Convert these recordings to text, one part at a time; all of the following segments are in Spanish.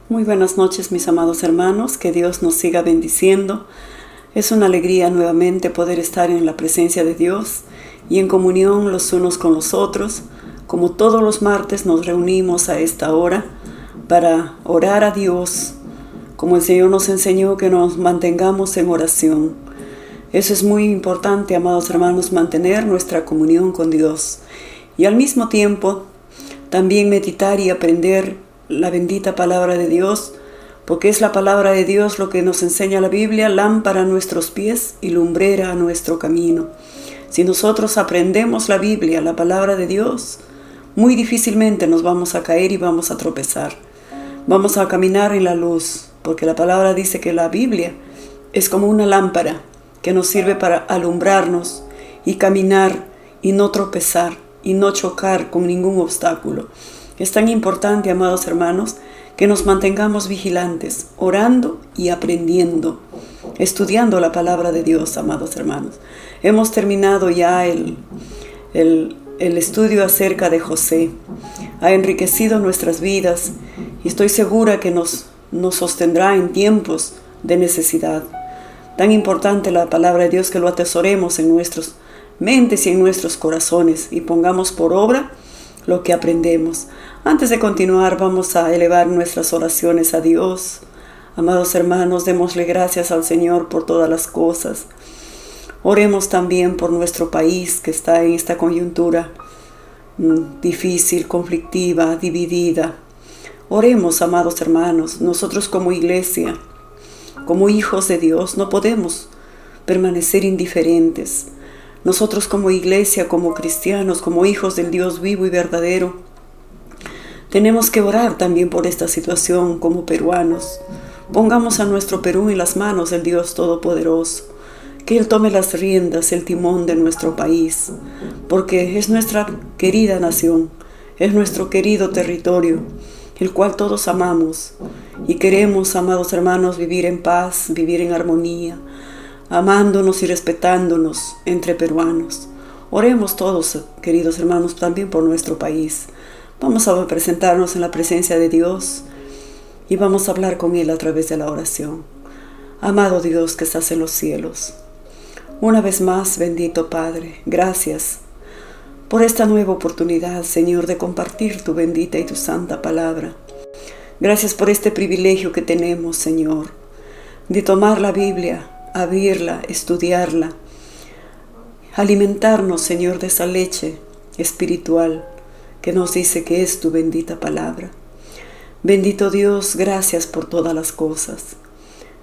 Muy buenas noches, mis amados hermanos, que Dios nos siga bendiciendo. Es una alegría nuevamente poder estar en la presencia de Dios y en comunión los unos con los otros. Como todos los martes nos reunimos a esta hora para orar a Dios, como el Señor nos enseñó que nos mantengamos en oración. Eso es muy importante, amados hermanos, mantener nuestra comunión con Dios y al mismo tiempo también meditar y aprender la bendita palabra de Dios, porque es la palabra de Dios lo que nos enseña la Biblia, lámpara a nuestros pies y lumbrera a nuestro camino. Si nosotros aprendemos la Biblia, la palabra de Dios, muy difícilmente nos vamos a caer y vamos a tropezar. Vamos a caminar en la luz, porque la palabra dice que la Biblia es como una lámpara que nos sirve para alumbrarnos y caminar y no tropezar y no chocar con ningún obstáculo. Es tan importante, amados hermanos, que nos mantengamos vigilantes, orando y aprendiendo, estudiando la palabra de Dios, amados hermanos. Hemos terminado ya el estudio acerca de José. Ha enriquecido nuestras vidas y estoy segura que nos sostendrá en tiempos de necesidad. Tan importante la palabra de Dios que lo atesoremos en nuestras mentes y en nuestros corazones y pongamos por obra lo que aprendemos. Antes de continuar, vamos a elevar nuestras oraciones a Dios. Amados hermanos, démosle gracias al Señor por todas las cosas. Oremos también por nuestro país que está en esta coyuntura difícil, conflictiva, dividida. Oremos, amados hermanos, nosotros como iglesia, como hijos de Dios, no podemos permanecer indiferentes. Nosotros como iglesia, como cristianos, como hijos del Dios vivo y verdadero, tenemos que orar también por esta situación como peruanos. Pongamos a nuestro Perú en las manos del Dios Todopoderoso, que Él tome las riendas, el timón de nuestro país, porque es nuestra querida nación, es nuestro querido territorio, el cual todos amamos y queremos, amados hermanos, vivir en paz, vivir en armonía, amándonos y respetándonos entre peruanos. Oremos todos, queridos hermanos, también por nuestro país. Vamos a presentarnos en la presencia de Dios y vamos a hablar con Él a través de la oración. Amado Dios que estás en los cielos, una vez más, bendito Padre, gracias por esta nueva oportunidad, Señor, de compartir tu bendita y tu santa palabra. Gracias por este privilegio que tenemos, Señor, de tomar la Biblia, abrirla, estudiarla, alimentarnos, Señor, de esa leche espiritual que nos dice que es tu bendita palabra. Bendito Dios, gracias por todas las cosas.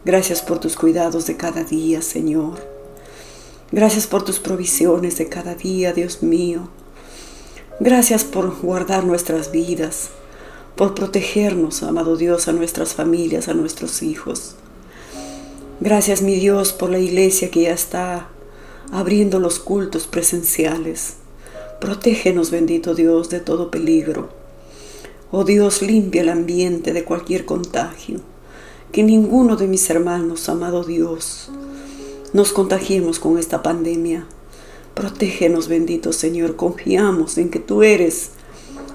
Gracias por tus cuidados de cada día, Señor. Gracias por tus provisiones de cada día, Dios mío. Gracias por guardar nuestras vidas, por protegernos, amado Dios, a nuestras familias, a nuestros hijos. Gracias, mi Dios, por la iglesia que ya está abriendo los cultos presenciales. Protégenos, bendito Dios, de todo peligro. Oh Dios, limpia el ambiente de cualquier contagio. Que ninguno de mis hermanos, amado Dios, nos contagiemos con esta pandemia. Protégenos, bendito Señor. Confiamos en que tú eres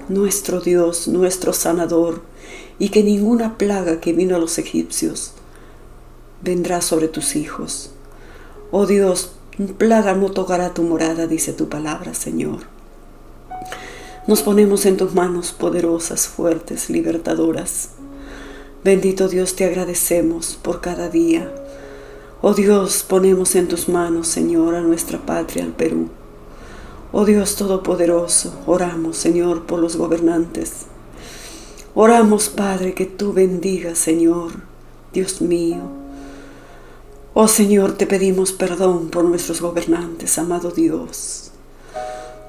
nuestro Dios, nuestro sanador, y que ninguna plaga que vino a los egipcios vendrá sobre tus hijos. Oh Dios, plaga no tocará tu morada, dice tu palabra, Señor. Nos ponemos en tus manos poderosas, fuertes, libertadoras. Bendito Dios, te agradecemos por cada día. Oh Dios, ponemos en tus manos, Señor, a nuestra patria, al Perú. Oh Dios Todopoderoso, oramos, Señor, por los gobernantes. Oramos, Padre, que tú bendigas, Señor, Dios mío. Oh Señor, te pedimos perdón por nuestros gobernantes, amado Dios.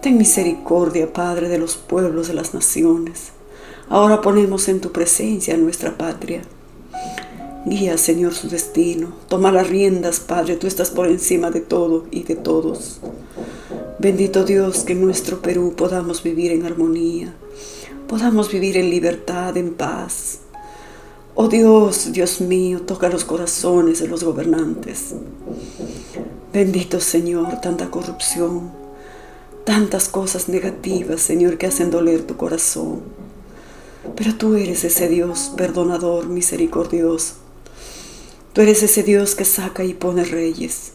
Ten misericordia, Padre, de los pueblos, de las naciones. Ahora ponemos en tu presencia a nuestra patria. Guía, Señor, su destino. Toma las riendas, Padre, tú estás por encima de todo y de todos. Bendito Dios, que en nuestro Perú podamos vivir en armonía, podamos vivir en libertad, en paz. Oh Dios, Dios mío, toca los corazones de los gobernantes. Bendito Señor, tanta corrupción, tantas cosas negativas, Señor, que hacen doler tu corazón. Pero tú eres ese Dios perdonador, misericordioso. Tú eres ese Dios que saca y pone reyes.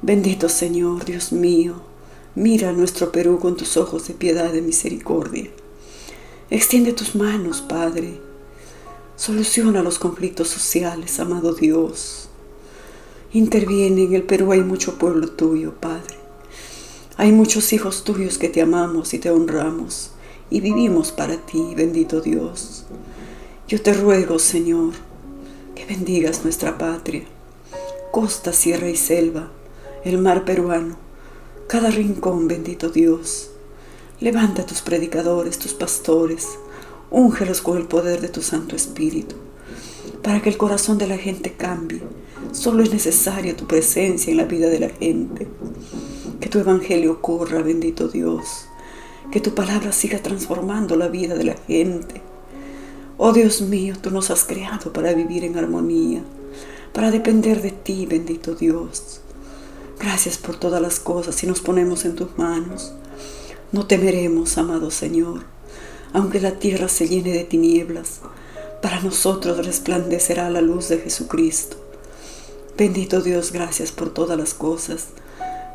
Bendito Señor, Dios mío, mira a nuestro Perú con tus ojos de piedad y de misericordia. Extiende tus manos, Padre. Soluciona los conflictos sociales, amado Dios. Interviene. En el Perú hay mucho pueblo tuyo, Padre. Hay muchos hijos tuyos que te amamos y te honramos y vivimos para ti, bendito Dios. Yo te ruego, Señor, que bendigas nuestra patria, costa, sierra y selva, el mar peruano, cada rincón, bendito Dios. Levanta a tus predicadores, tus pastores, úngelos con el poder de tu Santo Espíritu, para que el corazón de la gente cambie. Solo es necesaria tu presencia en la vida de la gente. Que tu evangelio corra, bendito Dios. Que tu palabra siga transformando la vida de la gente. Oh Dios mío, tú nos has creado para vivir en armonía, para depender de ti, bendito Dios. Gracias por todas las cosas y nos ponemos en tus manos. No temeremos, amado Señor, aunque la tierra se llene de tinieblas, para nosotros resplandecerá la luz de Jesucristo. Bendito Dios, gracias por todas las cosas.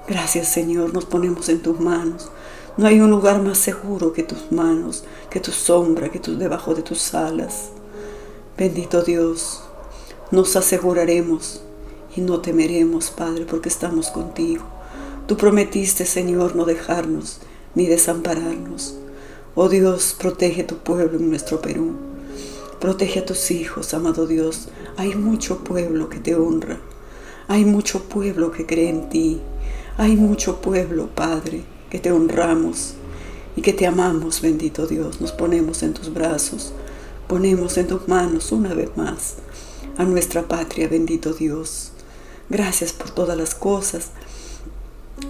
Gracias, Señor, nos ponemos en tus manos. No hay un lugar más seguro que tus manos, que tu sombra, debajo de tus alas. Bendito Dios, nos aseguraremos y no temeremos, Padre, porque estamos contigo. Tú prometiste, Señor, no dejarnos ni desampararnos. Oh Dios, protege a tu pueblo en nuestro Perú. Protege a tus hijos, amado Dios. Hay mucho pueblo que te honra. Hay mucho pueblo que cree en ti. Hay mucho pueblo, Padre, que te honramos y que te amamos, bendito Dios. Nos ponemos en tus brazos, ponemos en tus manos una vez más a nuestra patria, bendito Dios. Gracias por todas las cosas.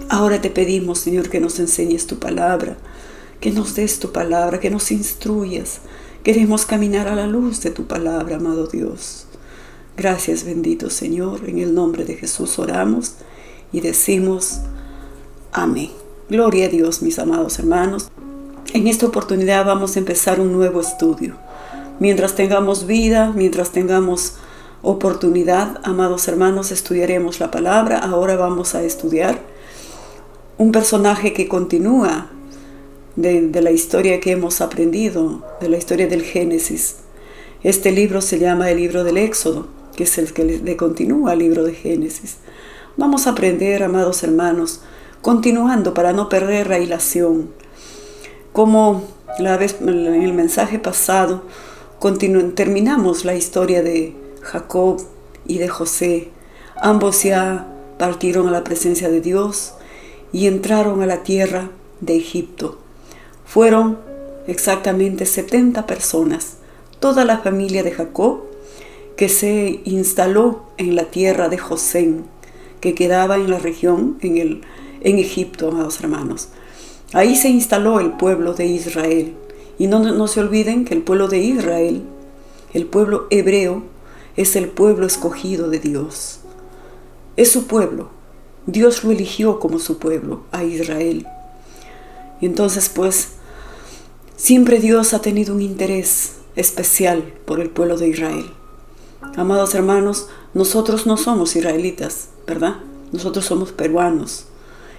Ahora te pedimos, Señor, que nos enseñes tu palabra, que nos des tu palabra, que nos instruyas. Queremos caminar a la luz de tu palabra, amado Dios. Gracias, bendito Señor. En el nombre de Jesús oramos y decimos amén. Gloria a Dios, mis amados hermanos. En esta oportunidad vamos a empezar un nuevo estudio. Mientras tengamos vida, mientras tengamos oportunidad, amados hermanos, estudiaremos la palabra. Ahora vamos a estudiar un personaje que continúa de la historia que hemos aprendido, de la historia del Génesis. Este libro se llama el libro del Éxodo, que es el que le continúa al libro de Génesis. Vamos a aprender, amados hermanos, continuando para no perder la hilación. Como en el mensaje pasado, terminamos la historia de Jacob y de José. Ambos ya partieron a la presencia de Dios y entraron a la tierra de Egipto. Fueron exactamente 70 personas, toda la familia de Jacob, que se instaló en la tierra de Gosén, que quedaba en la región, en Egipto, amados hermanos. Ahí se instaló el pueblo de Israel. Y no se olviden que el pueblo de Israel, el pueblo hebreo, es el pueblo escogido de Dios. Es su pueblo. Dios lo eligió como su pueblo, a Israel. Y entonces, pues, siempre Dios ha tenido un interés especial por el pueblo de Israel. Amados hermanos, nosotros no somos israelitas, ¿verdad? Nosotros somos peruanos.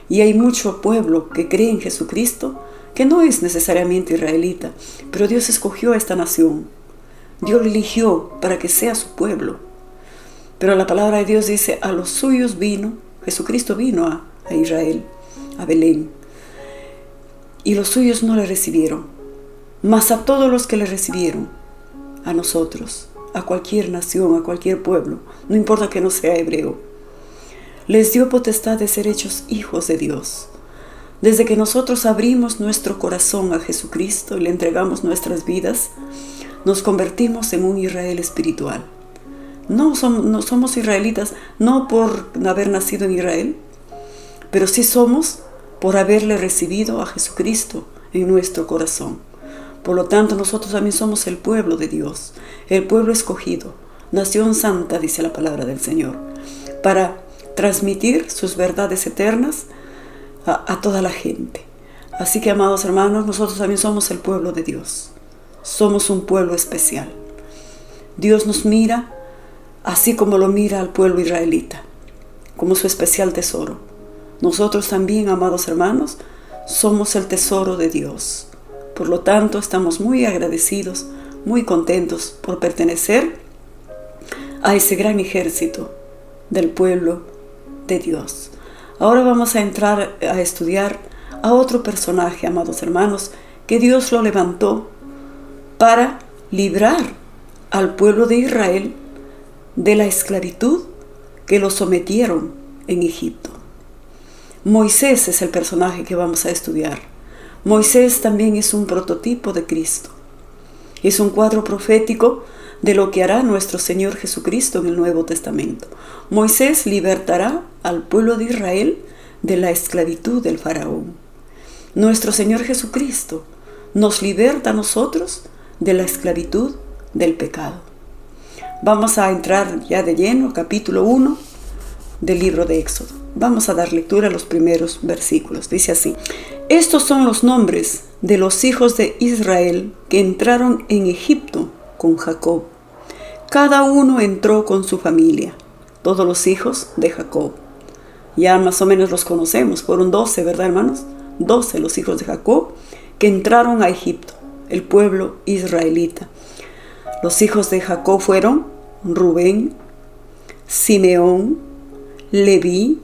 Y hay mucho pueblo que cree en Jesucristo, que no es necesariamente israelita, pero Dios escogió a esta nación. Dios lo eligió para que sea su pueblo. Pero la palabra de Dios dice, a los suyos vino, Jesucristo vino a Israel, a Belén. Y los suyos no le recibieron. Mas a todos los que le recibieron, a nosotros, a cualquier nación, a cualquier pueblo, no importa que no sea hebreo, les dio potestad de ser hechos hijos de Dios. Desde que nosotros abrimos nuestro corazón a Jesucristo y le entregamos nuestras vidas, nos convertimos en un Israel espiritual. No somos israelitas, no por haber nacido en Israel, pero sí somos por haberle recibido a Jesucristo en nuestro corazón. Por lo tanto, nosotros también somos el pueblo de Dios, el pueblo escogido, nación santa, dice la palabra del Señor, para transmitir sus verdades eternas a toda la gente. Así que, amados hermanos, nosotros también somos el pueblo de Dios. somos un pueblo especial. Dios nos mira así como lo mira al pueblo israelita, como su especial tesoro. Nosotros también, amados hermanos, somos el tesoro de Dios. Por lo tanto, estamos muy agradecidos, muy contentos por pertenecer a ese gran ejército del pueblo de Dios. Ahora vamos a entrar a estudiar a otro personaje, amados hermanos, que Dios lo levantó para librar al pueblo de Israel de la esclavitud que lo sometieron en Egipto. Moisés es el personaje que vamos a estudiar. Moisés también es un prototipo de Cristo. Es un cuadro profético de lo que hará nuestro Señor Jesucristo en el Nuevo Testamento. Moisés libertará al pueblo de Israel de la esclavitud del faraón. Nuestro Señor Jesucristo nos liberta a nosotros de la esclavitud del pecado. Vamos a entrar ya de lleno, capítulo 1 del libro de Éxodo. Vamos a dar lectura a los primeros versículos. Dice así: estos son los nombres de los hijos de Israel que entraron en Egipto con Jacob. Cada uno entró con su familia, todos los hijos de Jacob. Ya más o menos los conocemos, fueron 12, ¿verdad, hermanos? 12 los hijos de Jacob que entraron a Egipto, el pueblo israelita. Los hijos de Jacob fueron Rubén, Simeón, Leví,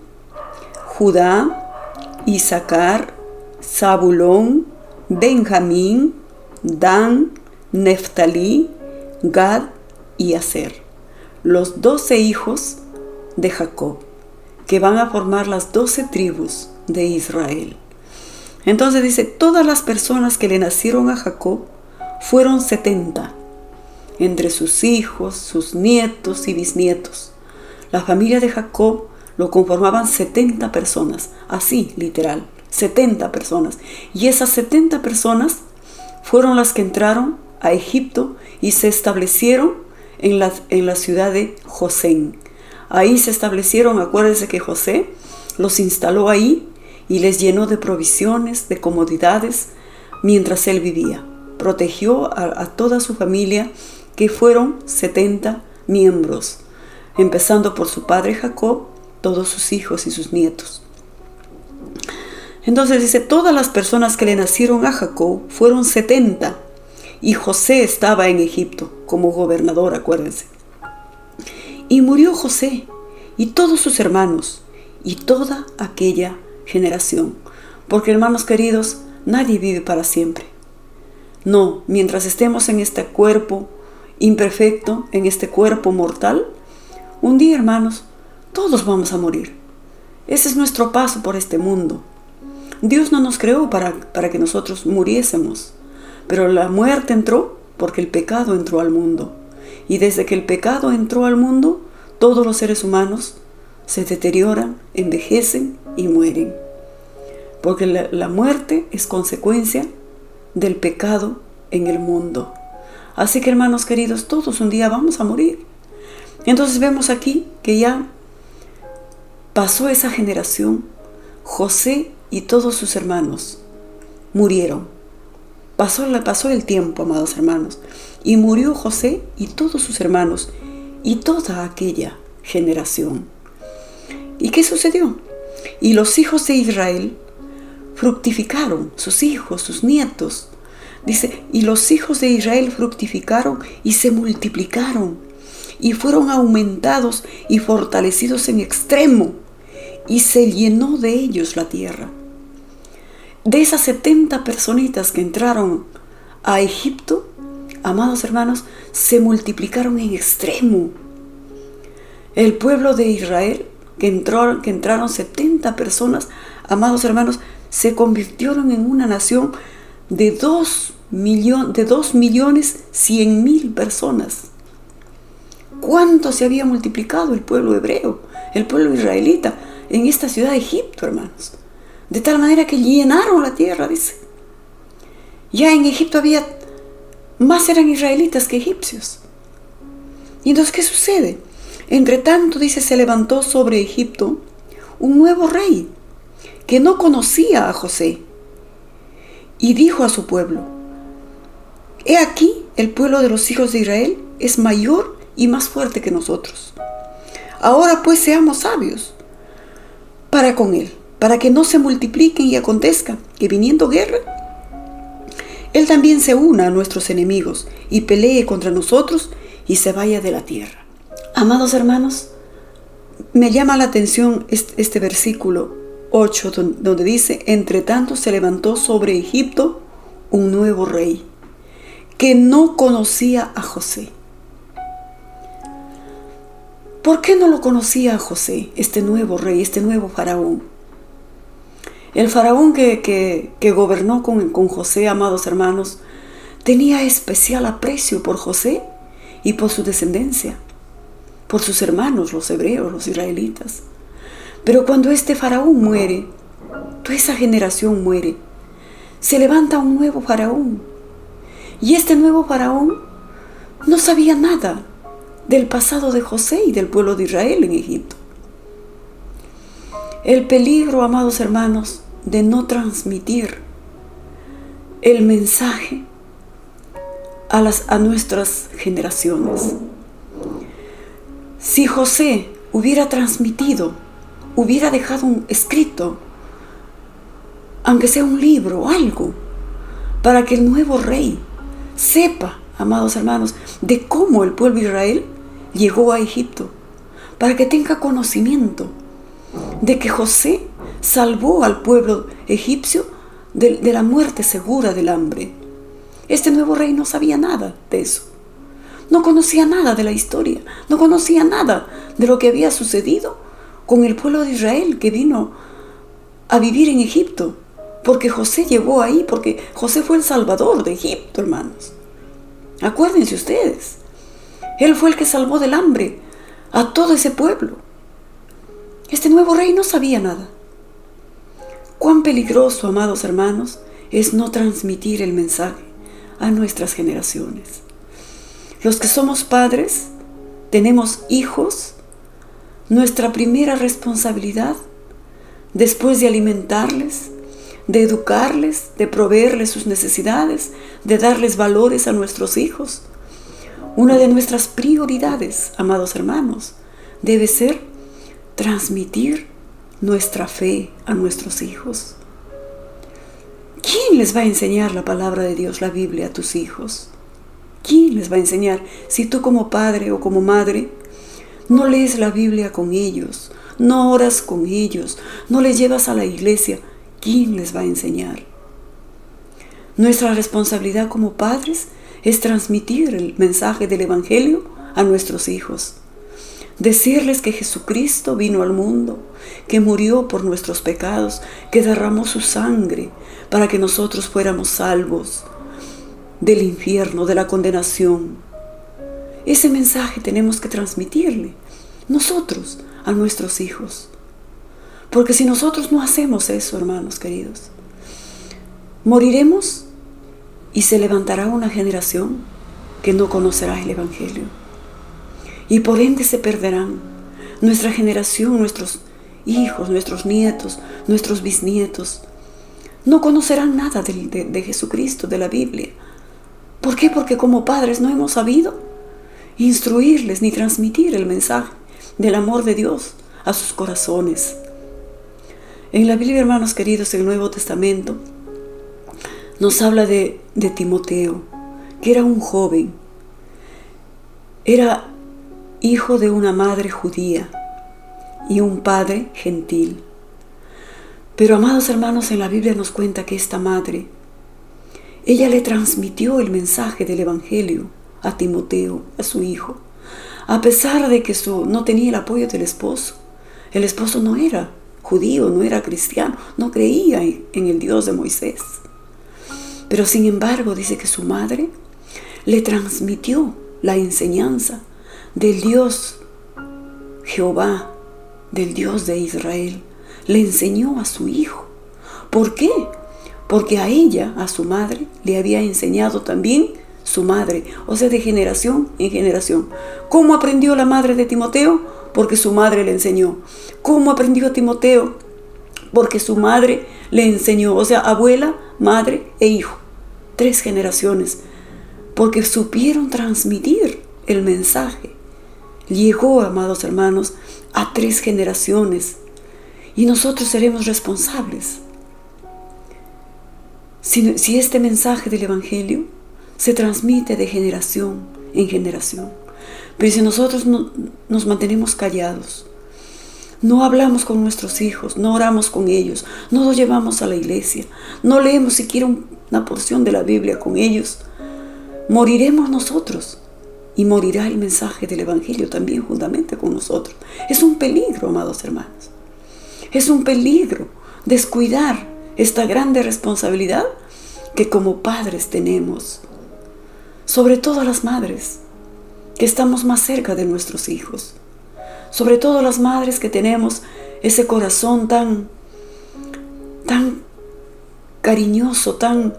Judá, Isaacar, Zabulón, Benjamín, Dan, Neftalí, Gad y Aser. Los 12 hijos de Jacob, que van a formar las 12 tribus de Israel. Entonces dice, todas las personas que le nacieron a Jacob fueron 70, entre sus hijos, sus nietos y bisnietos. La familia de Jacob lo conformaban 70 personas, así literal, 70 personas. Y esas 70 personas fueron las que entraron a Egipto y se establecieron en la ciudad de Gosén. Ahí se establecieron, acuérdense que José los instaló ahí y les llenó de provisiones, de comodidades, mientras él vivía. Protegió a toda su familia, que fueron 70 miembros, empezando por su padre Jacob, todos sus hijos y sus nietos. Entonces dice, todas las personas que le nacieron a Jacob fueron 70, y José estaba en Egipto como gobernador, acuérdense. Y murió José y todos sus hermanos y toda aquella generación. Porque, hermanos queridos, nadie vive para siempre. No, mientras estemos en este cuerpo imperfecto, en este cuerpo mortal, un día, hermanos, todos vamos a morir. Ese es nuestro paso por este mundo. Dios no nos creó para que nosotros muriésemos, pero la muerte entró porque el pecado entró al mundo. Y desde que el pecado entró al mundo, todos los seres humanos se deterioran, envejecen y mueren. Porque la muerte es consecuencia del pecado en el mundo. Así que, hermanos queridos, todos un día vamos a morir. Entonces vemos aquí que ya pasó esa generación. José y todos sus hermanos murieron. Pasó el tiempo, amados hermanos, y murió José y todos sus hermanos y toda aquella generación. ¿Y qué sucedió? Y los hijos de Israel fructificaron, sus hijos, sus nietos. Dice, y los hijos de Israel fructificaron y se multiplicaron y fueron aumentados y fortalecidos en extremo, y se llenó de ellos la tierra. De esas 70 personitas que entraron a Egipto, amados hermanos, se multiplicaron en extremo. El pueblo de Israel, que entraron 70 personas, amados hermanos, se convirtieron en una nación de 2.100.000 personas. ¿Cuánto se había multiplicado el pueblo hebreo, el pueblo israelita, en esta ciudad de Egipto, hermanos? De tal manera que llenaron la tierra, dice. Ya en Egipto más eran israelitas que egipcios. Y entonces, ¿qué sucede? Entre tanto, dice, se levantó sobre Egipto un nuevo rey que no conocía a José. Y dijo a su pueblo, He aquí, el pueblo de los hijos de Israel es mayor y más fuerte que nosotros. Ahora pues seamos sabios para con él, para que no se multipliquen y acontezca que viniendo guerra, él también se una a nuestros enemigos y pelee contra nosotros y se vaya de la tierra. Amados hermanos, me llama la atención este versículo 8, donde dice: entre tanto se levantó sobre Egipto un nuevo rey que no conocía a José. ¿Por qué no lo conocía a José, este nuevo rey, este nuevo faraón? El faraón que gobernó con José, amados hermanos, tenía especial aprecio por José y por su descendencia, por sus hermanos, los hebreos, los israelitas. Pero cuando este faraón muere, toda esa generación muere, se levanta un nuevo faraón. Y este nuevo faraón no sabía nada del pasado de José y del pueblo de Israel en Egipto. El peligro, amados hermanos, de no transmitir el mensaje a nuestras generaciones. Si José hubiera transmitido, hubiera dejado un escrito, aunque sea un libro o algo, para que el nuevo rey sepa, amados hermanos, de cómo el pueblo de Israel llegó a Egipto, para que tenga conocimiento de que José salvó al pueblo egipcio de la muerte segura del hambre. Este nuevo rey no sabía nada de eso. No conocía nada de la historia, no conocía nada de lo que había sucedido con el pueblo de Israel que vino a vivir en Egipto, porque José llegó ahí, porque José fue el salvador de Egipto, hermanos. Acuérdense ustedes, él fue el que salvó del hambre a todo ese pueblo. Este nuevo rey no sabía nada. Cuán peligroso, amados hermanos, es no transmitir el mensaje a nuestras generaciones. Los que somos padres, tenemos hijos, nuestra primera responsabilidad, después de alimentarles, de educarles, de proveerles sus necesidades, de darles valores a nuestros hijos, una de nuestras prioridades, amados hermanos, debe ser transmitir nuestra fe a nuestros hijos. ¿Quién les va a enseñar la palabra de Dios, la Biblia, a tus hijos? ¿Quién les va a enseñar? Si tú como padre o como madre no lees la Biblia con ellos, no oras con ellos, no les llevas a la iglesia, ¿quién les va a enseñar? Nuestra responsabilidad como padres es transmitir el mensaje del Evangelio a nuestros hijos. Decirles que Jesucristo vino al mundo, que murió por nuestros pecados, que derramó su sangre para que nosotros fuéramos salvos del infierno, de la condenación. Ese mensaje tenemos que transmitirle nosotros a nuestros hijos. Porque si nosotros no hacemos eso, hermanos queridos, moriremos y se levantará una generación que no conocerá el Evangelio. Y por ende se perderán. Nuestra generación, nuestros hijos, nuestros nietos, nuestros bisnietos, no conocerán nada de Jesucristo, de la Biblia. ¿Por qué? Porque como padres no hemos sabido instruirles ni transmitir el mensaje del amor de Dios a sus corazones. En la Biblia, hermanos queridos, en el Nuevo Testamento, nos habla de Timoteo, que era un joven. Era hijo de una madre judía y un padre gentil. Pero, amados hermanos, en la Biblia nos cuenta que esta madre, ella le transmitió el mensaje del Evangelio a Timoteo, a su hijo, a pesar de que no tenía el apoyo del esposo. El esposo no era judío, no era cristiano, no creía en el Dios de Moisés. Pero sin embargo, dice que su madre le transmitió la enseñanza del Dios Jehová, del Dios de Israel. Le enseñó a su hijo. ¿Por qué? Porque a ella, a su madre, le había enseñado también su madre, o sea, de generación en generación. ¿Cómo aprendió la madre de Timoteo? Porque su madre le enseñó. ¿Cómo aprendió Timoteo? Porque su madre le enseñó, o sea, abuela, madre e hijo. 3 generaciones porque supieron transmitir el mensaje. Llegó, amados hermanos, a 3 generaciones y nosotros seremos responsables. Si este mensaje del Evangelio se transmite de generación en generación, pero si nosotros nos mantenemos callados, no hablamos con nuestros hijos, no oramos con ellos, no los llevamos a la iglesia, no leemos siquiera una porción de la Biblia con ellos, moriremos nosotros y morirá el mensaje del Evangelio también juntamente con nosotros. Es un peligro, amados hermanos. Es un peligro descuidar esta grande responsabilidad que como padres tenemos, sobre todo las madres, que estamos más cerca de nuestros hijos, sobre todo las madres que tenemos ese corazón tan cariñoso, tan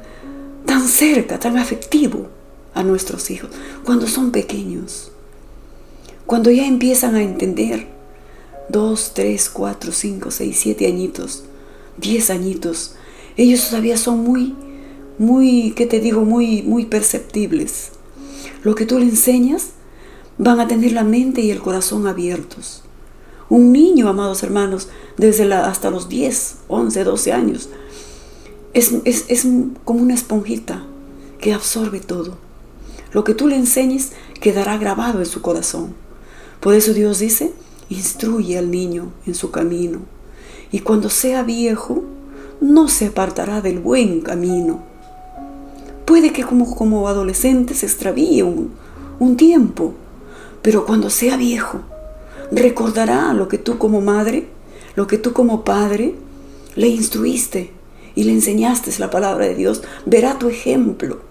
cerca, tan afectivo a nuestros hijos, cuando son pequeños, cuando ya empiezan a entender 2, 3, 4, 5, 6, 7 añitos, 10 añitos, ellos todavía son muy perceptibles. Lo que tú le enseñas van a tener la mente y el corazón abiertos. Un niño, amados hermanos, hasta los 10, 11, 12 años, es como una esponjita que absorbe todo. Lo que tú le enseñes quedará grabado en su corazón. Por eso Dios dice, instruye al niño en su camino, y cuando sea viejo, no se apartará del buen camino. Puede que como adolescente se extravíe un tiempo, pero cuando sea viejo, recordará lo que tú como madre, lo que tú como padre, le instruiste y le enseñaste la palabra de Dios. Verá tu ejemplo,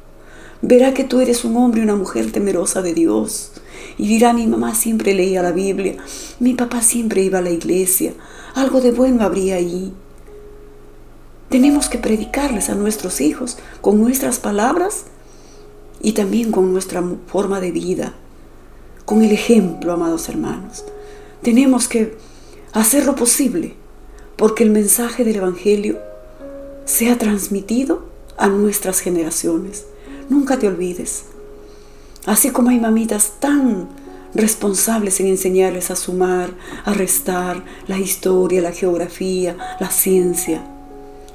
verá que tú eres un hombre y una mujer temerosa de Dios. Y dirá, mi mamá siempre leía la Biblia, mi papá siempre iba a la iglesia, algo de bueno habría ahí. Tenemos que predicarles a nuestros hijos con nuestras palabras y también con nuestra forma de vida, con el ejemplo, amados hermanos. Tenemos que hacer lo posible porque el mensaje del Evangelio sea transmitido a nuestras generaciones. Nunca te olvides. Así como hay mamitas tan responsables en enseñarles a sumar, a restar, la historia, la geografía, la ciencia,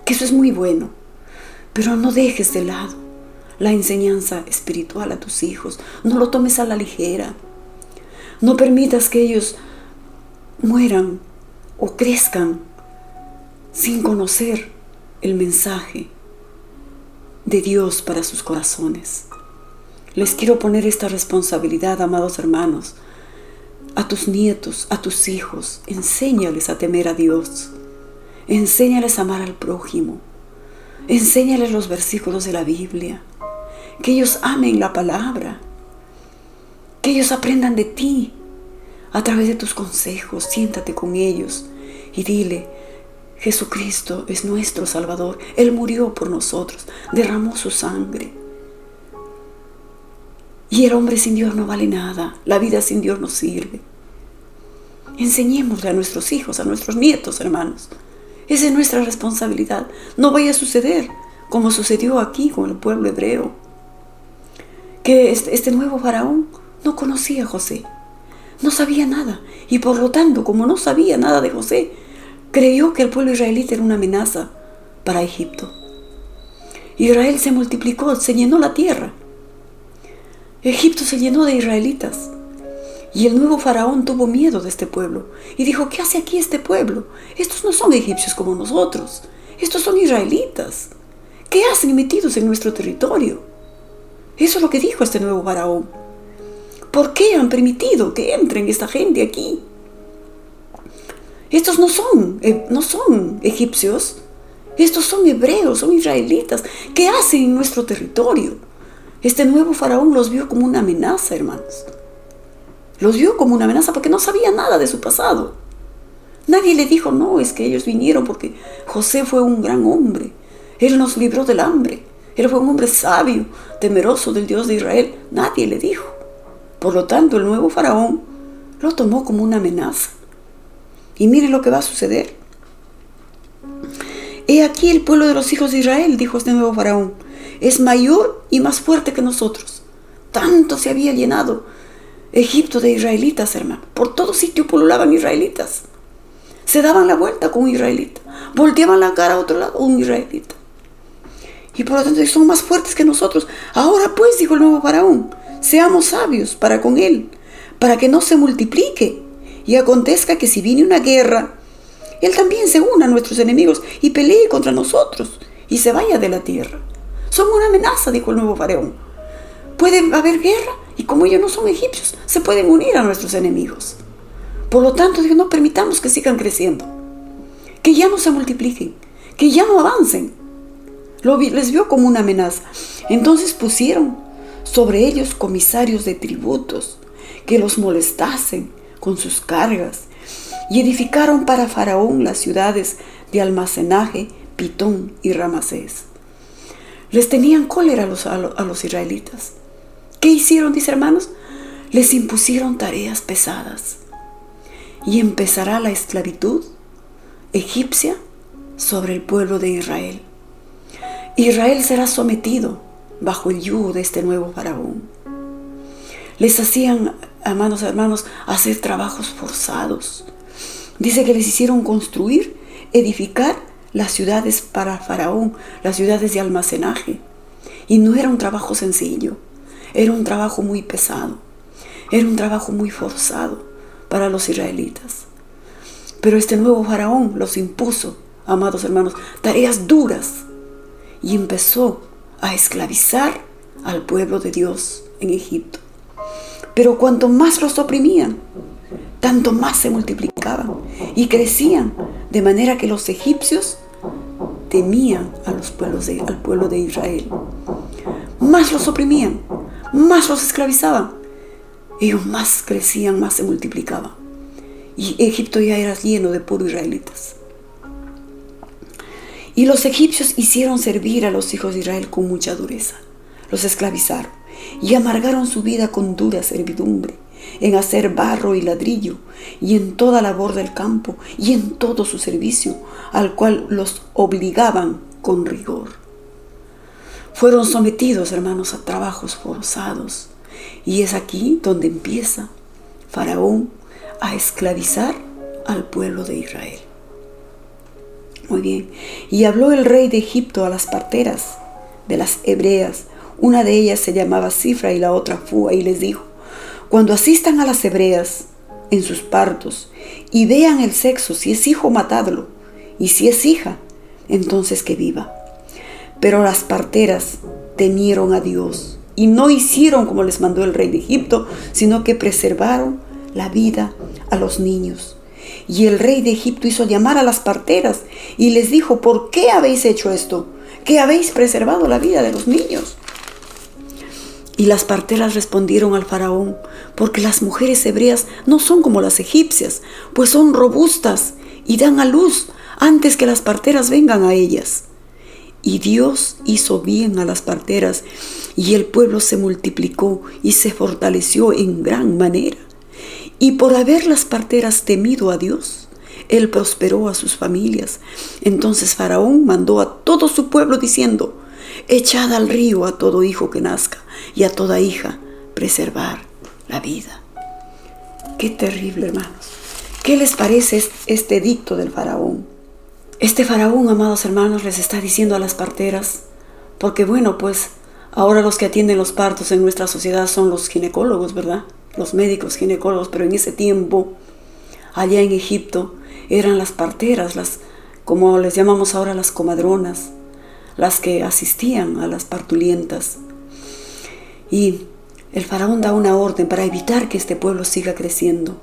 que eso es muy bueno, pero no dejes de lado la enseñanza espiritual a tus hijos. No lo tomes a la ligera. No permitas que ellos mueran o crezcan sin conocer el mensaje de Dios para sus corazones. Les quiero poner esta responsabilidad, amados hermanos, a tus nietos, a tus hijos. Enséñales a temer a Dios. Enséñales a amar al prójimo. Enséñales los versículos de la Biblia. Que ellos amen la palabra. Que ellos aprendan de ti a través de tus consejos. Siéntate con ellos y dile, Jesucristo es nuestro Salvador. Él murió por nosotros, derramó su sangre. Y el hombre sin Dios no vale nada. La vida sin Dios no sirve. Enseñémosle a nuestros hijos, a nuestros nietos, hermanos. Esa es nuestra responsabilidad. No vaya a suceder como sucedió aquí con el pueblo hebreo, que este nuevo faraón no conocía a José, no sabía nada, y por lo tanto, como no sabía nada de José, creyó que el pueblo israelita era una amenaza para Egipto. Israel se multiplicó, se llenó la tierra. Egipto se llenó de israelitas. Y el nuevo faraón tuvo miedo de este pueblo y dijo, ¿qué hace aquí este pueblo? Estos no son egipcios como nosotros, estos son israelitas. ¿Qué hacen metidos en nuestro territorio? Eso es lo que dijo este nuevo faraón. ¿Por qué han permitido que entren esta gente aquí? Estos no son egipcios, estos son hebreos, son israelitas. ¿Qué hacen en nuestro territorio? Este nuevo faraón los vio como una amenaza, hermanos. Los vio como una amenaza porque no sabía nada de su pasado. Nadie le dijo, no, es que ellos vinieron porque José fue un gran hombre. Él nos libró del hambre. Él fue un hombre sabio, temeroso del Dios de Israel. Nadie le dijo. Por lo tanto, el nuevo faraón lo tomó como una amenaza. Y miren lo que va a suceder. He aquí el pueblo de los hijos de Israel, dijo este nuevo faraón, es mayor y más fuerte que nosotros. Tanto se había llenado Egipto de israelitas, hermano. Por todo sitio pululaban israelitas. Se daban la vuelta con un israelita. Volteaban la cara a otro lado, un israelita. Y por lo tanto son más fuertes que nosotros. Ahora pues, dijo el nuevo faraón, seamos sabios para con él, para que no se multiplique. Y acontezca que si viene una guerra, él también se una a nuestros enemigos y pelee contra nosotros y se vaya de la tierra. Son una amenaza, dijo el nuevo faraón. Puede haber guerra y como ellos no son egipcios, se pueden unir a nuestros enemigos. Por lo tanto, dijo, no permitamos que sigan creciendo, que ya no se multipliquen, que ya no avancen. Les vio como una amenaza. Entonces pusieron sobre ellos comisarios de tributos que los molestasen con sus cargas y edificaron para Faraón las ciudades de almacenaje, Pitón y Ramasés. Les tenían cólera a los israelitas. ¿Qué hicieron, dice hermanos? Les impusieron tareas pesadas. Y empezará la esclavitud egipcia sobre el pueblo de Israel. Israel será sometido bajo el yugo de este nuevo faraón. Les hacían, hermanos, hacer trabajos forzados. Dice que les hicieron construir, edificar las ciudades para Faraón, las ciudades de almacenaje. Y no era un trabajo sencillo, era un trabajo muy pesado, era un trabajo muy forzado para los israelitas. Pero este nuevo faraón los impuso, amados hermanos, tareas duras y empezó a esclavizar al pueblo de Dios en Egipto. Pero cuanto más los oprimían, tanto más se multiplicaban y crecían, de manera que los egipcios temían al pueblo de Israel. Más los oprimían, más los esclavizaban, ellos más crecían, más se multiplicaban. Y Egipto ya era lleno de puros israelitas. Y los egipcios hicieron servir a los hijos de Israel con mucha dureza. Los esclavizaron y amargaron su vida con dura servidumbre, en hacer barro y ladrillo, y en toda labor del campo, y en todo su servicio, al cual los obligaban con rigor. Fueron sometidos, hermanos, a trabajos forzados. Y es aquí donde empieza Faraón a esclavizar al pueblo de Israel. Muy bien. Y habló el rey de Egipto a las parteras de las hebreas. Una de ellas se llamaba Cifra y la otra Fua, y les dijo: cuando asistan a las hebreas en sus partos y vean el sexo, si es hijo, matadlo, y si es hija, entonces que viva. Pero las parteras temieron a Dios y no hicieron como les mandó el rey de Egipto, sino que preservaron la vida a los niños. Y el rey de Egipto hizo llamar a las parteras y les dijo: ¿por qué habéis hecho esto? ¿Qué habéis preservado la vida de los niños? Y las parteras respondieron al faraón: porque las mujeres hebreas no son como las egipcias, pues son robustas y dan a luz antes que las parteras vengan a ellas. Y Dios hizo bien a las parteras, y el pueblo se multiplicó y se fortaleció en gran manera. Y por haber las parteras temido a Dios, Él prosperó a sus familias. Entonces Faraón mandó a todo su pueblo diciendo: echad al río a todo hijo que nazca, y a toda hija preservar la vida. Qué terrible, hermanos. ¿Qué les parece este edicto del faraón? Este faraón, amados hermanos, les está diciendo a las parteras, porque bueno, pues ahora los que atienden los partos en nuestra sociedad son los ginecólogos, ¿verdad? Los médicos ginecólogos, pero en ese tiempo, allá en Egipto, eran las parteras, como les llamamos ahora, las comadronas, las que asistían a las partulientas. Y el faraón da una orden para evitar que este pueblo siga creciendo.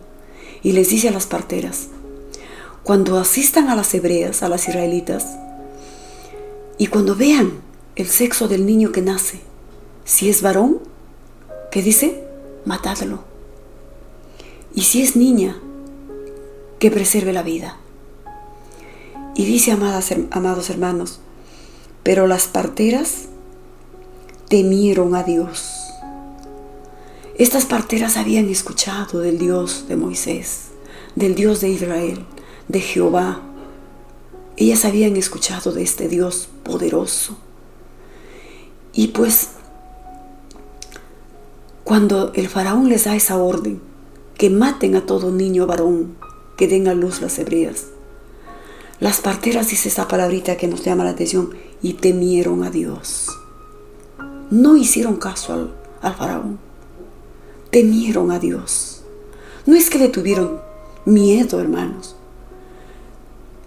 Y les dice a las parteras: cuando asistan a las hebreas, a las israelitas, y cuando vean el sexo del niño que nace, si es varón, ¿qué dice? Matadlo. Y si es niña, que preserve la vida. Y dice, amados hermanos, pero las parteras temieron a Dios. Estas parteras habían escuchado del Dios de Moisés, del Dios de Israel, de Jehová. Ellas habían escuchado de este Dios poderoso. Y pues Cuando el faraón les da esa orden, que maten a todo niño varón que den a luz las hebreas, las parteras, dice esa palabrita que nos llama la atención, y temieron a Dios. No hicieron caso al faraón. Temieron a Dios. No es que le tuvieron miedo, hermanos.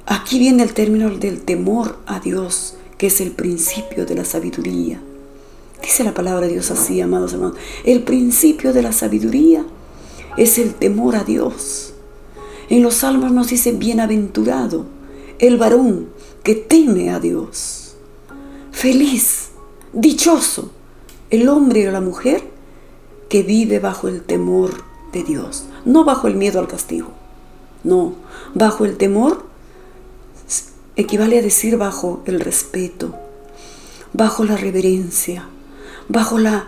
Aquí viene el término del temor a Dios, que es el principio de la sabiduría. Dice la palabra de Dios así, amados hermanos. El principio de la sabiduría es el temor a Dios. En los Salmos nos dice: bienaventurado el varón que teme a Dios. Feliz, dichoso el hombre o la mujer que vive bajo el temor de Dios. No bajo el miedo al castigo. No, bajo el temor equivale a decir bajo el respeto, bajo la reverencia, bajo la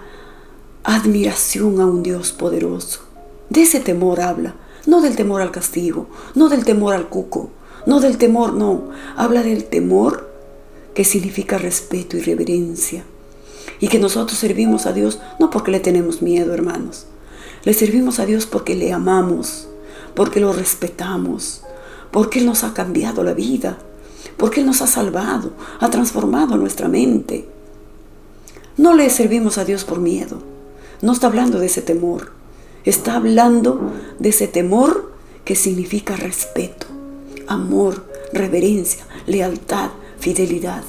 admiración a un Dios poderoso. De ese temor habla, no del temor al castigo, no del temor al cuco, no del temor, no. Habla del temor que significa respeto y reverencia. Y que nosotros servimos a Dios no porque le tenemos miedo, hermanos. Le servimos a Dios porque le amamos, porque lo respetamos, porque Él nos ha cambiado la vida, porque Él nos ha salvado, ha transformado nuestra mente. No le servimos a Dios por miedo. No está hablando de ese temor. Está hablando de ese temor que significa respeto, amor, reverencia, lealtad, fidelidad.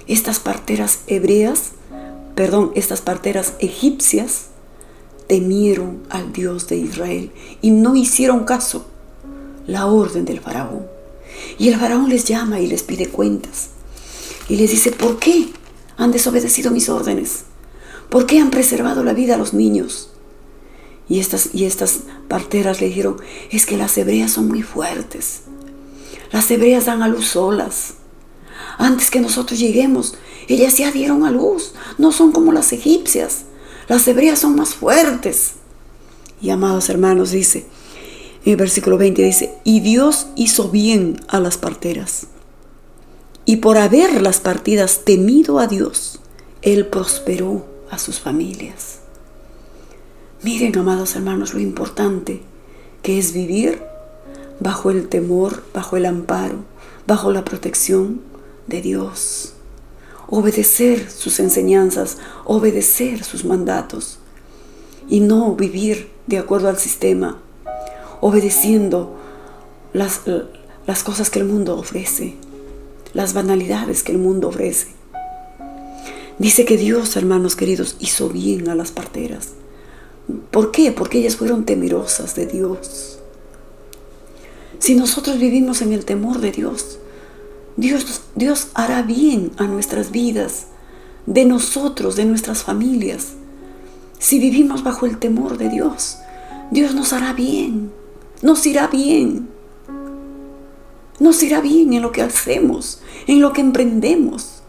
Estas parteras egipcias temieron al Dios de Israel y no hicieron caso la orden del faraón. Y el faraón les llama y les pide cuentas. Y les dice: ¿por qué han desobedecido mis órdenes? ¿Por qué han preservado la vida a los niños? Y estas parteras le dijeron: es que las hebreas son muy fuertes. Las hebreas dan a luz solas. Antes que nosotros lleguemos, ellas ya dieron a luz. No son como las egipcias. Las hebreas son más fuertes. Y amados hermanos, dice, en el versículo 20 dice: y Dios hizo bien a las parteras. Y por haber las partidas temido a Dios, Él prosperó a sus familias. Miren, amados hermanos, lo importante que es vivir bajo el temor, bajo el amparo, bajo la protección de Dios. Obedecer sus enseñanzas, obedecer sus mandatos y no vivir de acuerdo al sistema, obedeciendo las cosas que el mundo ofrece, las banalidades que el mundo ofrece. Dice que Dios, hermanos queridos, hizo bien a las parteras. ¿Por qué? Porque ellas fueron temerosas de Dios. Si nosotros vivimos en el temor de Dios, Dios hará bien a nuestras vidas, de nosotros, de nuestras familias. Si vivimos bajo el temor de Dios, Dios nos hará bien, nos irá bien. Nos irá bien en lo que hacemos, en lo que emprendemos.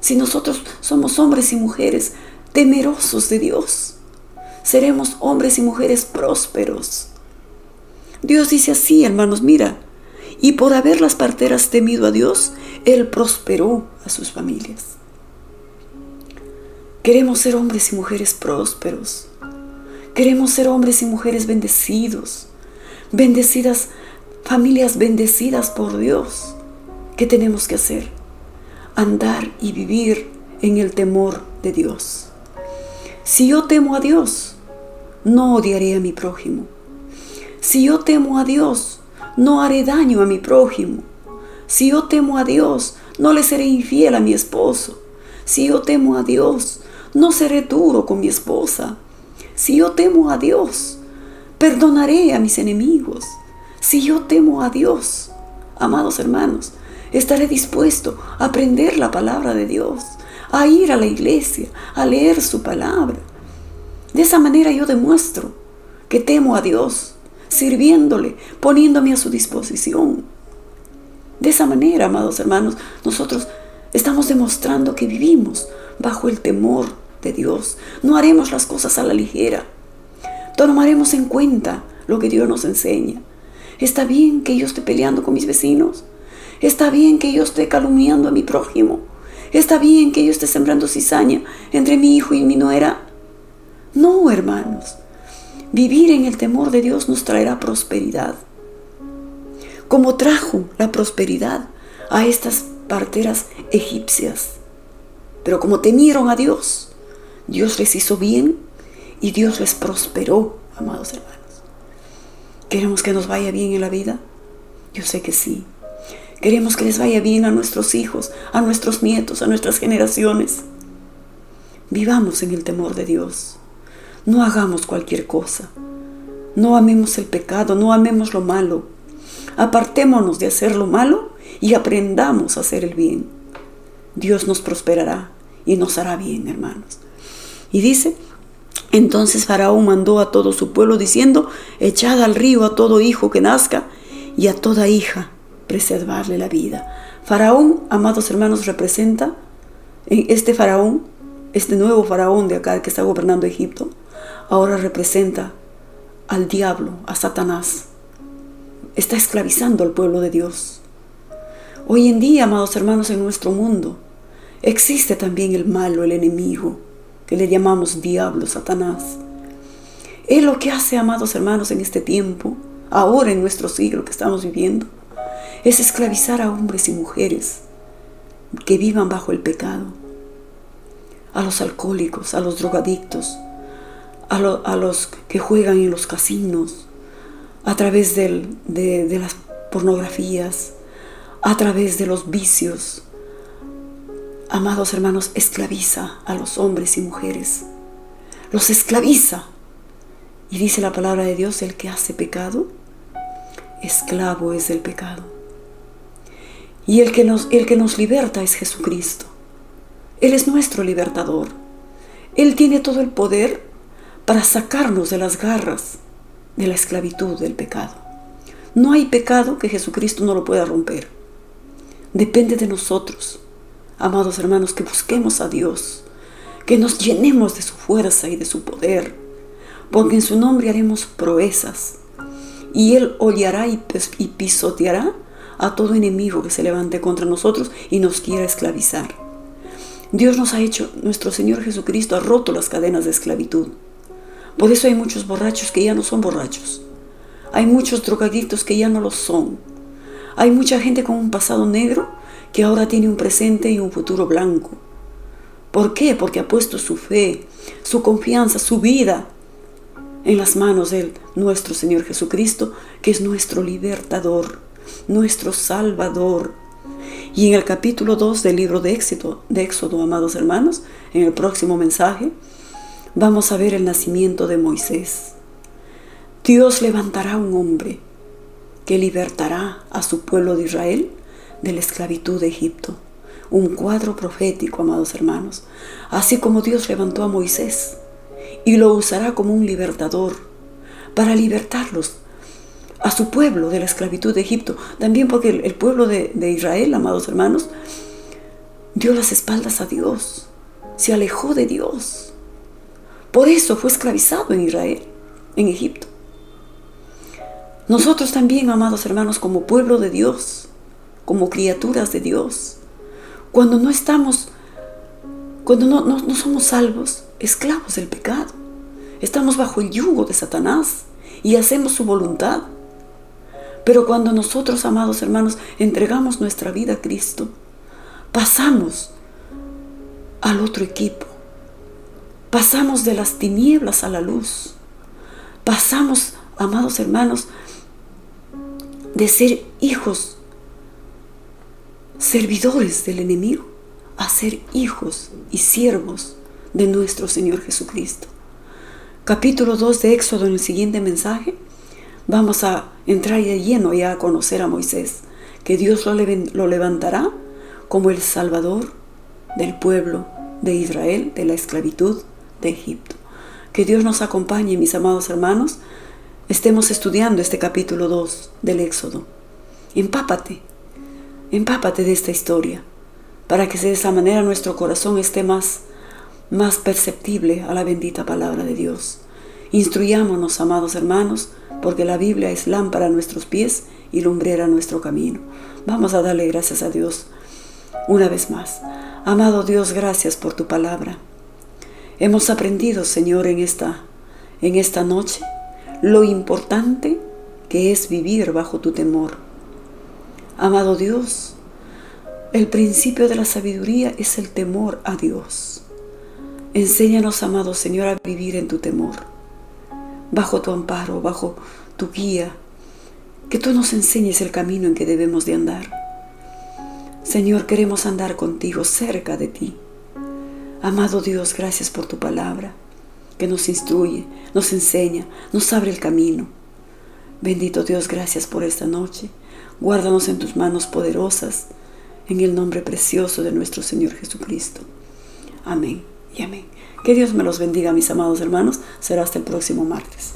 Si nosotros somos hombres y mujeres temerosos de Dios, seremos hombres y mujeres prósperos. Dios dice así, hermanos, mira: y por haber las parteras temido a Dios, Él prosperó a sus familias. Queremos ser hombres y mujeres prósperos. Queremos ser hombres y mujeres bendecidos, familias bendecidas por Dios. ¿Qué tenemos que hacer? Andar y vivir en el temor de Dios. Si yo temo a Dios, no odiaré a mi prójimo. Si yo temo a Dios, no haré daño a mi prójimo. Si yo temo a Dios, no le seré infiel a mi esposo. Si yo temo a Dios, no seré duro con mi esposa. Si yo temo a Dios, perdonaré a mis enemigos. Si yo temo a Dios, amados hermanos, estaré dispuesto a aprender la palabra de Dios, a ir a la iglesia, a leer su palabra. De esa manera yo demuestro que temo a Dios, sirviéndole, poniéndome a su disposición. De esa manera, amados hermanos, nosotros estamos demostrando que vivimos bajo el temor de Dios. No haremos las cosas a la ligera. Tomaremos en cuenta lo que Dios nos enseña. ¿Está bien que yo esté peleando con mis vecinos? ¿Está bien que yo esté calumniando a mi prójimo? ¿Está bien que yo esté sembrando cizaña entre mi hijo y mi nuera? No, hermanos. Vivir en el temor de Dios nos traerá prosperidad. Como trajo la prosperidad a estas parteras egipcias. Pero como temieron a Dios, Dios les hizo bien y Dios les prosperó, amados hermanos. ¿Queremos que nos vaya bien en la vida? Yo sé que sí. Queremos que les vaya bien a nuestros hijos, a nuestros nietos, a nuestras generaciones. Vivamos en el temor de Dios. No hagamos cualquier cosa. No amemos el pecado, no amemos lo malo. Apartémonos de hacer lo malo y aprendamos a hacer el bien. Dios nos prosperará y nos hará bien, hermanos. Y dice, entonces Faraón mandó a todo su pueblo diciendo, echad al río a todo hijo que nazca y a toda hija preservarle la vida. Faraón, amados hermanos, representa este faraón, este nuevo faraón de acá que está gobernando Egipto, ahora representa al diablo, a Satanás. Está esclavizando al pueblo de Dios. Hoy en día, amados hermanos, en nuestro mundo existe también el malo, el enemigo, que le llamamos diablo, Satanás. Él lo que hace, amados hermanos, en este tiempo, ahora en nuestro siglo que estamos viviendo, es esclavizar a hombres y mujeres que vivan bajo el pecado, a los alcohólicos, a los drogadictos, a los que juegan en los casinos, a través de las pornografías, a través de los vicios. Amados hermanos, esclaviza a los hombres y mujeres. Los esclaviza. Y dice la palabra de Dios, el que hace pecado, esclavo es del pecado. Y el que nos liberta es Jesucristo. Él es nuestro libertador. Él tiene todo el poder para sacarnos de las garras de la esclavitud del pecado. No hay pecado que Jesucristo no lo pueda romper. Depende de nosotros, amados hermanos, que busquemos a Dios, que nos llenemos de su fuerza y de su poder, porque en su nombre haremos proezas, y Él hollará y pisoteará a todo enemigo que se levante contra nosotros y nos quiera esclavizar. Dios nos ha hecho, nuestro Señor Jesucristo ha roto las cadenas de esclavitud. Por eso hay muchos borrachos que ya no son borrachos. Hay muchos drogadictos que ya no lo son. Hay mucha gente con un pasado negro que ahora tiene un presente y un futuro blanco. ¿Por qué? Porque ha puesto su fe, su confianza, su vida en las manos de nuestro Señor Jesucristo, que es nuestro libertador, nuestro salvador. Y en el capítulo 2 del libro de Éxodo, amados hermanos, en el próximo mensaje, vamos a ver el nacimiento de Moisés. Dios levantará un hombre que libertará a su pueblo de Israel de la esclavitud de Egipto. Un cuadro profético, amados hermanos. Así como Dios levantó a Moisés y lo usará como un libertador para libertarlos a su pueblo de la esclavitud de Egipto. También porque el pueblo de Israel, amados hermanos, dio las espaldas a Dios, se alejó de Dios. Por eso fue esclavizado en Israel, en Egipto. Nosotros también, amados hermanos, como pueblo de Dios, como criaturas de Dios, cuando no somos salvos, esclavos del pecado, estamos bajo el yugo de Satanás y hacemos su voluntad. Pero cuando nosotros, amados hermanos, entregamos nuestra vida a Cristo, pasamos al otro equipo. Pasamos de las tinieblas a la luz. Pasamos, amados hermanos, de ser hijos, servidores del enemigo, a ser hijos y siervos de nuestro Señor Jesucristo. Capítulo 2 de Éxodo, en el siguiente mensaje, vamos a entrar de lleno ya a conocer a Moisés, que Dios lo levantará como el Salvador del pueblo de Israel, de la esclavitud de Egipto. Que Dios nos acompañe, mis amados hermanos. Estemos estudiando este capítulo 2 del Éxodo. Empápate de esta historia, para que de esa manera nuestro corazón esté más perceptible a la bendita palabra de Dios. Instruyámonos, amados hermanos, porque la Biblia es lámpara a nuestros pies y lumbrera a nuestro camino. Vamos a darle gracias a Dios una vez más. Amado Dios, gracias por tu palabra. Hemos aprendido, Señor, en esta noche, lo importante que es vivir bajo tu temor. Amado Dios, el principio de la sabiduría es el temor a Dios. Enséñanos, amado Señor, a vivir en tu temor, bajo tu amparo, bajo tu guía, que tú nos enseñes el camino en que debemos de andar. Señor, queremos andar contigo, cerca de ti. Amado Dios, gracias por tu palabra, que nos instruye, nos enseña, nos abre el camino. Bendito Dios, gracias por esta noche. Guárdanos en tus manos poderosas, en el nombre precioso de nuestro Señor Jesucristo. Amén y amén. Que Dios me los bendiga, mis amados hermanos. Será hasta el próximo martes.